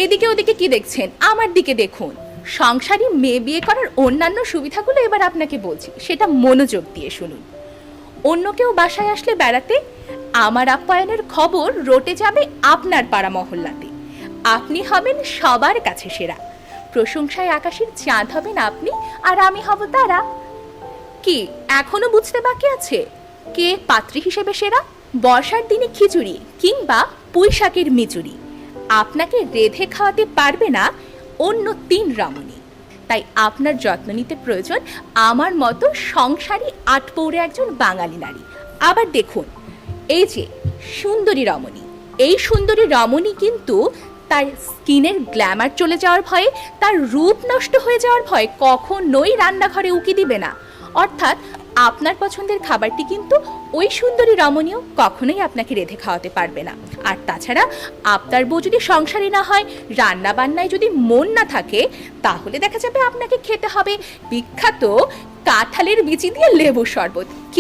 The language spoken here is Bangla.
এদিকে ওদিকে কি দেখছেন, আমার দিকে দেখুন। সংসারী মেয়ে বিয়ে করার অন্যান্য সুবিধাগুলো এবার আপনাকে বলছি, সেটা মনোযোগ দিয়ে শুনুন। অন্য কেউ বাসায় আসলে বেড়াতে, আমার আপ্যায়নের খবর রটে যাবে আপনার পাড়া মহল্লাতে। আপনি হবেন সবার কাছে সেরা, প্রশংসায় আকাশের চাঁদ হবেন আপনি, আর আমি হব তারা। কি এখনো বুঝতে বাকি আছে? কে পাত্রী হিসেবে সেরা? বর্ষার দিনে খিচুড়ি কিংবা পুঁই শাকের মিচুড়ি আপনাকে রেঁধে খাওয়াতে পারবে না অন্য 3 রমণী। তাই আপনার যত্ন নিতে প্রয়োজন আমার মতো সংসারী আটপৌরে একজন বাঙালি নারী। আবার দেখুন, এই যে সুন্দরী রমণী, এই সুন্দরী রমণী কিন্তু তার স্কিনের গ্ল্যামার চলে যাওয়ার ভয়ে, তার রূপ নষ্ট হয়ে যাওয়ার ভয়ে কখনোই রান্নাঘরে উকি দিবে না। অর্থাৎ আপনার পছন্দের খাবারটি কিন্তু ওই সুন্দরী রমণীও কখনোই আপনাকে রেঁধে খাওয়াতে পারবে না। আর তাছাড়া আপনার বউ যদি সংসারী না হয়, রান্না বান্নায় যদি মন না থাকে, তাহলে দেখা যাবে আপনাকে খেতে হবে বিখ্যাত কাঁঠালের বিচি দিয়ে লেবুর শরবত। কি